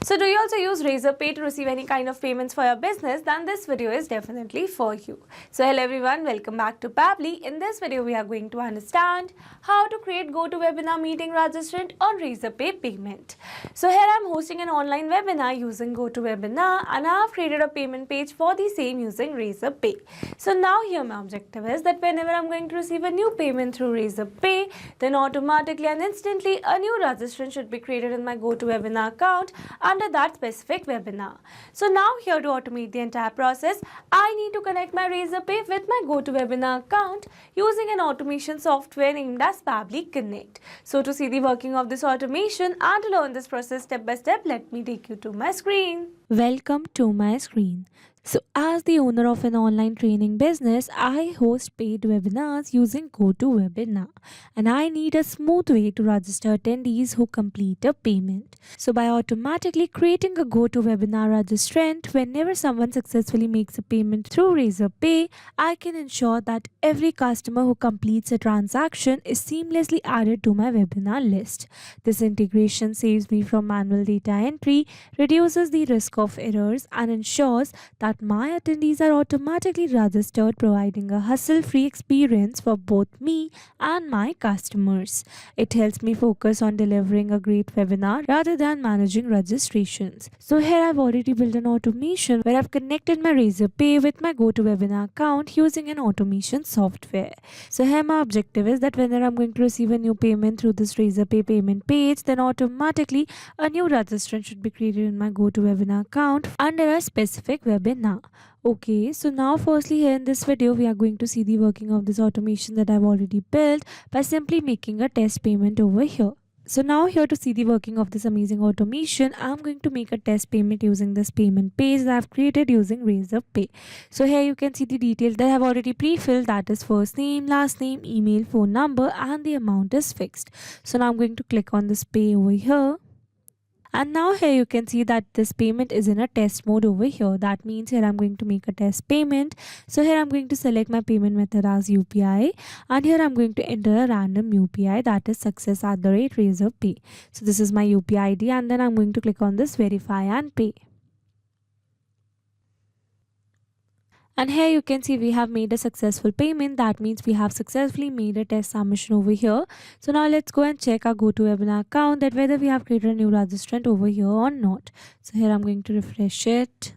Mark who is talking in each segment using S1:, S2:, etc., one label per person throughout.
S1: So do you also use Razorpay to receive any kind of payments for your business? Then this video is definitely for you. So hello everyone, welcome back to Pabbly. In this video, we are going to understand how to create GoToWebinar meeting registrant on Razorpay payment. So here I am hosting an online webinar using GoToWebinar and I have created a payment page for the same using Razorpay. So now here my objective is that whenever I am going to receive a new payment through Razorpay, then automatically and instantly a new registrant should be created in my GoToWebinar account under that specific webinar. So now here to automate the entire process, I need to connect my Razorpay with my GoToWebinar account using an automation software named as Pabbly Connect. So to see the working of this automation and to learn this process step by step, let me take you to my screen. Welcome to my screen. So as the owner of an online training business, I host paid webinars using GoToWebinar and I need a smooth way to register attendees who complete a payment. So by automatically creating a GoToWebinar registrant, whenever someone successfully makes a payment through Razorpay, I can ensure that every customer who completes a transaction is seamlessly added to my webinar list. This integration saves me from manual data entry, reduces the risk of errors and ensures that my attendees are automatically registered, providing a hassle-free experience for both me and my customers. It helps me focus on delivering a great webinar rather than managing registrations. So here I've already built an automation where I've connected my Razorpay with my GoToWebinar account using an automation software. So here my objective is that whenever I'm going to receive a new payment through this Razorpay payment page, then automatically a new registrant should be created in my GoToWebinar account under a specific webinar. Okay, so now firstly here in this video we are going to see the working of this automation that I've already built by simply making a test payment over here. So now here to see the working of this amazing automation, I'm going to make a test payment using this payment page that I've created using Razorpay. So here you can see the details that I've already pre-filled, that is first name, last name, email, phone number and the amount is fixed. So now I'm going to click on this pay over here. And now here you can see that this payment is in a test mode over here. That means here I'm going to make a test payment. So here I'm going to select my payment method as UPI and here I'm going to enter a random UPI, that is success@Razorpay. So this is my UPI ID and then I'm going to click on this verify and pay. And here you can see we have made a successful payment. That means we have successfully made a test submission over here. So now let's go and check our GoToWebinar account that whether we have created a new registrant over here or not. So here I'm going to refresh it.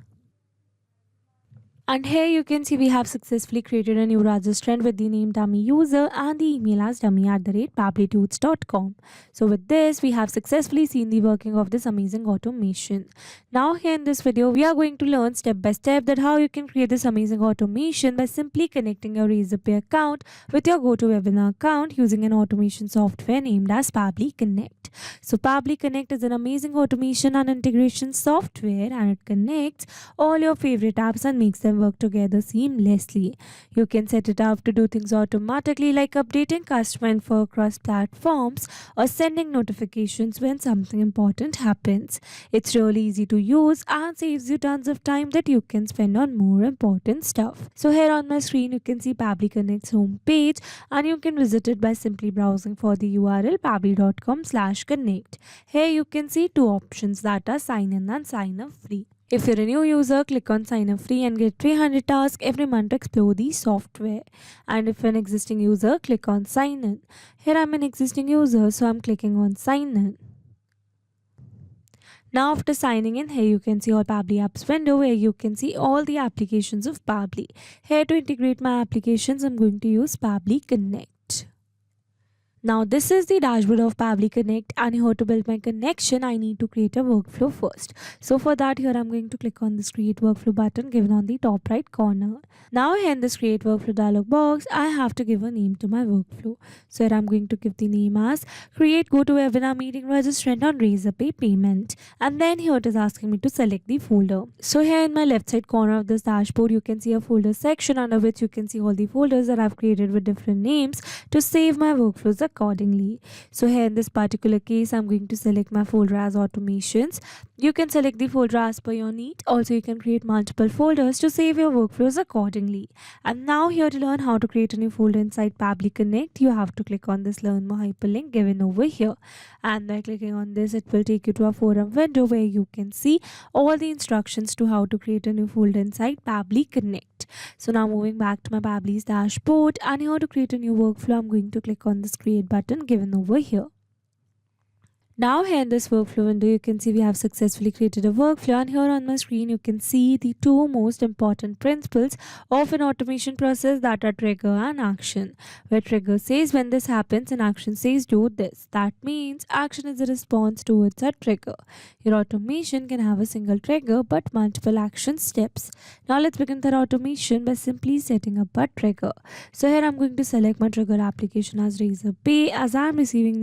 S1: And here you can see we have successfully created a new registrant with the name dummy user and the email as dummy@pabblytudes.com. So with this, we have successfully seen the working of this amazing automation. Now here in this video, we are going to learn step by step that how you can create this amazing automation by simply connecting your Razorpay account with your GoToWebinar account using an automation software named as Pabbly Connect. So Pabbly Connect is an amazing automation and integration software and it connects all your favorite apps and makes them work together seamlessly. You can set it up to do things automatically like updating customer info across platforms or sending notifications when something important happens. It's really easy to use and saves you tons of time that you can spend on more important stuff. So here on my screen you can see Pabbly Connect's home page and you can visit it by simply browsing for the URL pabbly.com/connect. Here you can see two options, that are sign in and sign up free. If you're a new user, click on sign up free and get 300 tasks every month to explore the software. And if you're an existing user, click on sign in. Here I'm an existing user, so I'm clicking on sign in. Now after signing in, here you can see all Pabbly apps window where you can see all the applications of Pabbly. Here to integrate my applications, I'm going to use Pabbly Connect. Now this is the dashboard of Pabbly Connect and here to build my connection, I need to create a workflow first. So for that here I'm going to click on this create workflow button given on the top right corner. Now here in this create workflow dialog box, I have to give a name to my workflow. So here I'm going to give the name as create GoToWebinar meeting registrant on Razorpay payment. And then here it is asking me to select the folder. So here in my left side corner of this dashboard, you can see a folder section under which you can see all the folders that I've created with different names to save my workflows accordingly. So here in this particular case, I'm going to select my folder as automations. You can select the folder as per your need. Also, you can create multiple folders to save your workflows accordingly. And now here to learn how to create a new folder inside Pabbly Connect, you have to click on this learn more hyperlink given over here. And by clicking on this, it will take you to a forum window where you can see all the instructions to how to create a new folder inside Pabbly Connect. So now moving back to my Pabbly's dashboard, and here to create a new workflow, I'm going to click on this create button given over here. Now here in this workflow window, you can see we have successfully created a workflow, and here on my screen you can see the two most important principles of an automation process, that are trigger and action. Where trigger says when this happens and action says do this. That means action is a response towards a trigger. Your automation can have a single trigger but multiple action steps. Now let's begin that automation by simply setting up a trigger. So here I'm going to select my trigger application as Razorpay, as I'm receiving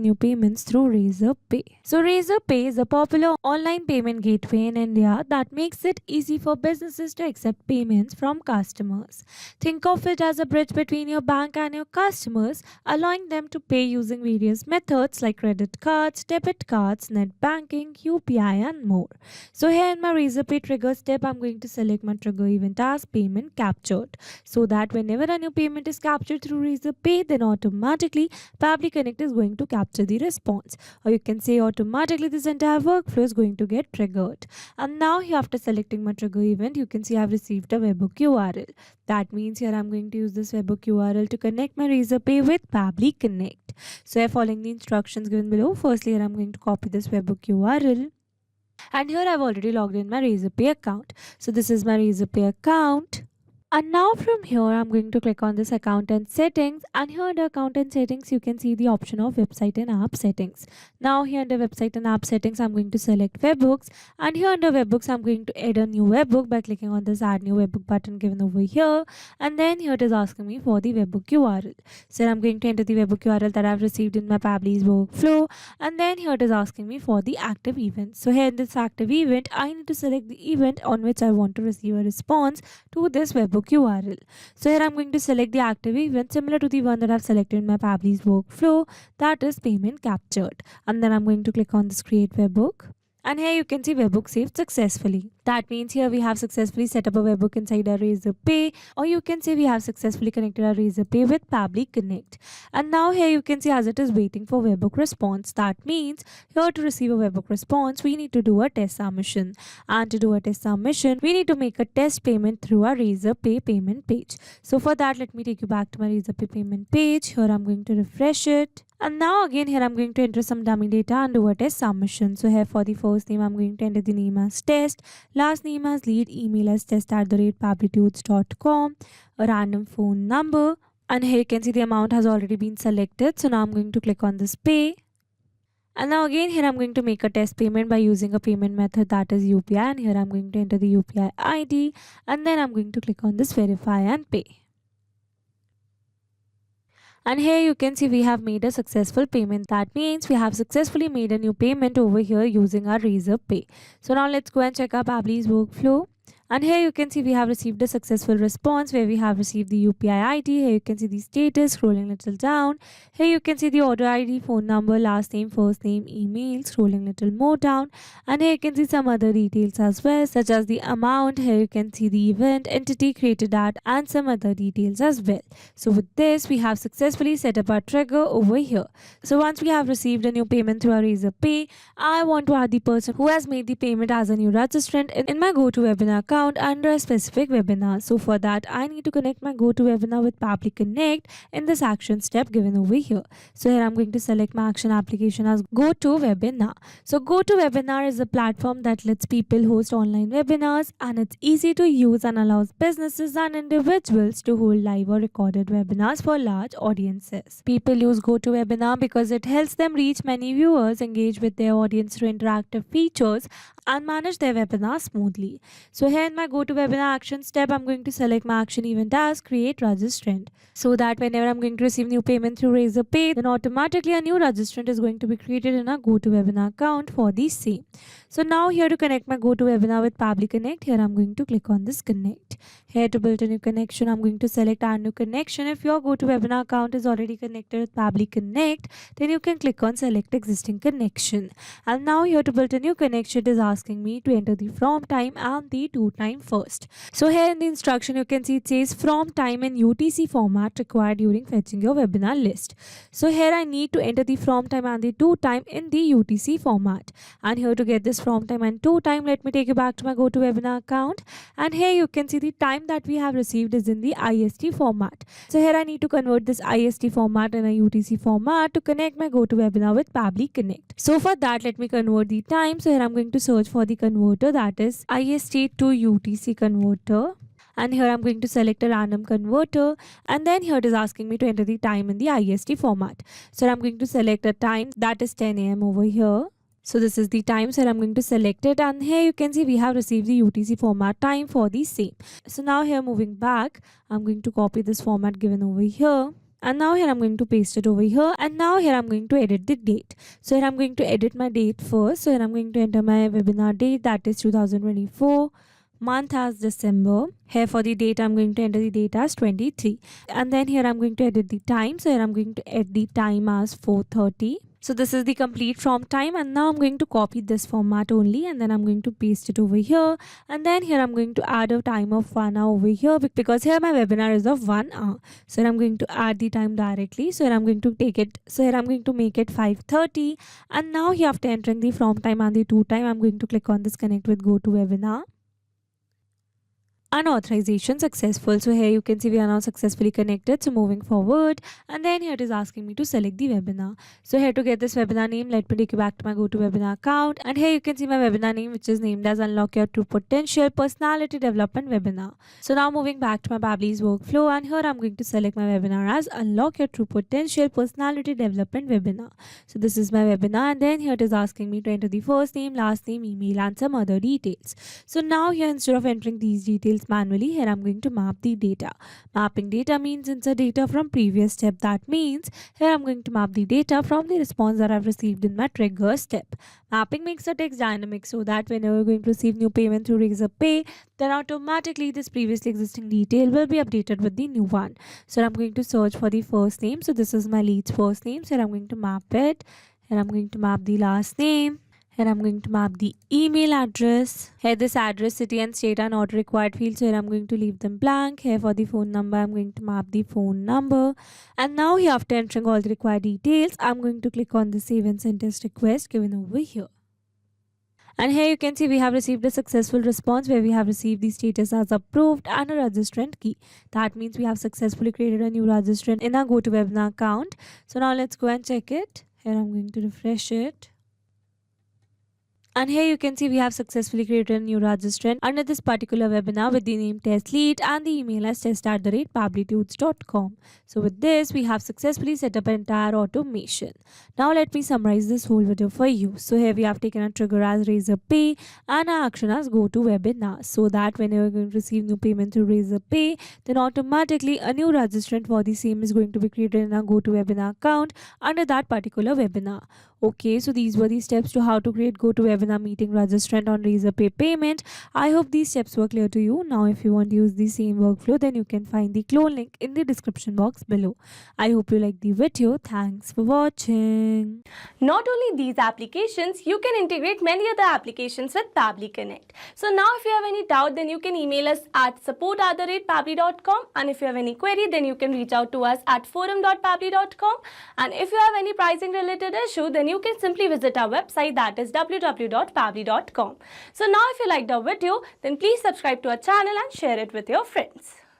S1: new payments through Razorpay. So Razorpay is a popular online payment gateway in India that makes it easy for businesses to accept payments from customers. Think of it as a bridge between your bank and your customers, allowing them to pay using various methods like credit cards, debit cards, net banking, UPI and more. So here in my Razorpay trigger step, I'm going to select my trigger event as payment captured, so that whenever a new payment is captured through Razorpay, then automatically Pabbly Connect is going to capture the response, or you can say automatically this entire workflow is going to get triggered. And now here, after selecting my trigger event, you can see I've received a webhook URL. That means here I'm going to use this webhook URL to connect my Razorpay with Pabbly Connect. So here, following the instructions given below, firstly here I'm going to copy this webhook URL, and here I've already logged in my Razorpay account. So this is my Razorpay account. And now from here, I'm going to click on this account and settings, and here under account and settings, you can see the option of website and app settings. Now here under website and app settings, I'm going to select webhooks, and here under webhooks, I'm going to add a new webhook by clicking on this add new webhook button given over here, and then here it is asking me for the webhook URL. So I'm going to enter the webhook URL that I've received in my Pabbly's workflow, and then here it is asking me for the active event. So here in this active event, I need to select the event on which I want to receive a response to this webhook URL. So here I'm going to select the active event similar to the one that I've selected in my Pabbly's workflow, that is payment captured. And then I'm going to click on this create webhook. And here you can see webhook saved successfully. That means here we have successfully set up a webhook inside our Razorpay, or you can say we have successfully connected our Razorpay with Pabbly Connect. And now here you can see as it is waiting for webhook response. That means here to receive a webhook response, we need to do a test submission. And to do a test submission, we need to make a test payment through our Razorpay payment page. So for that, let me take you back to my Razorpay payment page. Here I'm going to refresh it. And now again here I'm going to enter some dummy data and do a test submission. So here for the first name, I'm going to enter the name as test, last name as lead, email as test@pabblytudes.com, a random phone number, and here you can see the amount has already been selected. So now I'm going to click on this pay. And now again here I'm going to make a test payment by using a payment method, that is UPI, and here I'm going to enter the UPI ID, and then I'm going to click on this verify and pay. And here you can see we have made a successful payment. That means we have successfully made a new payment over here using our Razorpay. So now let's go and check our Pabbly's workflow. And here you can see we have received a successful response where we have received the UPI ID. Here you can see the status, scrolling little down. Here you can see the order ID, phone number, last name, first name, email, scrolling little more down. And here you can see some other details as well, such as the amount. Here you can see the event, entity created at, and some other details as well. So with this, we have successfully set up our trigger over here. So once we have received a new payment through our Razorpay, I want to add the person who has made the payment as a new registrant in my GoToWebinar account under a specific webinar. So for that, I need to connect my GoToWebinar with Pabbly Connect in this action step given over here. So here I'm going to select my action application as GoToWebinar. So GoToWebinar is a platform that lets people host online webinars, and it's easy to use and allows businesses and individuals to hold live or recorded webinars for large audiences. People use GoToWebinar because it helps them reach many viewers, engage with their audience through interactive features, and manage their webinar smoothly. So here in my GoToWebinar action step, I'm going to select my action event as create registrant, so that whenever I'm going to receive new payment through Razorpay, then automatically a new registrant is going to be created in a GoToWebinar account for the same. So now here to connect my GoToWebinar with Pabbly Connect, here I'm going to click on this connect. Here to build a new connection, I'm going to select add new connection. If your GoToWebinar account is already connected with Pabbly Connect, then you can click on select existing connection. And now here to build a new connection, it is asking me to enter the from time and the to time first. So here in the instruction, you can see it says from time in UTC format required during fetching your webinar list. So here I need to enter the from time and the to time in the UTC format. And here to get this from time and to time, let me take you back to my GoToWebinar account. And here you can see the time that we have received is in the IST format. So here I need to convert this IST format in a UTC format to connect my GoToWebinar with Pabbly Connect. So for that, let me convert the time. So here I'm going to search for the converter, that is IST to UTC converter. And here I'm going to select a random converter, and then here it is asking me to enter the time in the IST format. So I'm going to select a time, that is 10 a.m. over here. So this is the time, so I'm going to select it, and here you can see we have received the UTC format time for the same. So now here moving back, I'm going to copy this format given over here. And now here I'm going to paste it over here, and now here I'm going to edit the date. So here I'm going to edit my date first. So here I'm going to enter my webinar date, that is 2024. Month as December. Here for the date, I'm going to enter the date as 23. And then here I'm going to edit the time. So here I'm going to edit the time as 4:30. So this is the complete from time, and now I'm going to copy this format only, and then I'm going to paste it over here. And then here I'm going to add a time of 1 hour over here, because here my webinar is of 1 hour. So here I'm going to add the time directly. So here I'm going to take it, so here I'm going to make it 5:30. And now here after entering the from time and the to time, I'm going to click on this connect with GoToWebinar. And authorization successful. So here you can see we are now successfully connected. So moving forward, and then here it is asking me to select the webinar. So here to get this webinar name, let me take you back to my GoToWebinar account, and here you can see my webinar name, which is named as Unlock Your True Potential Personality Development Webinar. So now moving back to my Pabbly's workflow, and here I'm going to select my webinar as Unlock Your True Potential Personality Development Webinar. So this is my webinar, and then here it is asking me to enter the first name, last name, email, and some other details. So now here, instead of entering these details manually, here I'm going to map the data. Mapping data means insert data from previous step. That means here I'm going to map the data from the response that I've received in my trigger step. Mapping makes the text dynamic, so that whenever you're going to receive new payment through Razorpay, then automatically this previously existing detail will be updated with the new one. So I'm going to search for the first name. So this is my lead's first name. So here I'm going to map it. Here I'm going to map the last name. Here I'm going to map the email address. Here this address, city and state are not required fields. So here I'm going to leave them blank. Here for the phone number, I'm going to map the phone number. And now here after entering all the required details, I'm going to click on the save and send test request given over here. And here you can see we have received a successful response where we have received the status as approved and a registrant key. That means we have successfully created a new registrant in our GoToWebinar account. So now let's go and check it. Here I'm going to refresh it. And here you can see we have successfully created a new registrant under this particular webinar with the name test lead and the email as test@pabblytudes.com. So with this, we have successfully set up an entire automation. Now let me summarize this whole video for you. So here we have taken a trigger as Razorpay and our action as GoToWebinar, so that whenever you're going to receive new payment through Razorpay, then automatically a new registrant for the same is going to be created in our GoToWebinar account under that particular webinar. Okay, so these were the steps to how to create GoToWebinar meeting registrant on Razorpay payment. I hope these steps were clear to you. Now if you want to use the same workflow, then you can find the clone link in the description box below. I hope you liked the video. Thanks for watching.
S2: Not only these applications, you can integrate many other applications with Pabbly Connect. So now if you have any doubt, then you can email us at support@pabbly.com, and if you have any query, then you can reach out to us at forum.pabbly.com, and if you have any pricing related issue, then you can simply visit our website, that is www.pabbly.com. So now if you liked our video, then please subscribe to our channel and share it with your friends.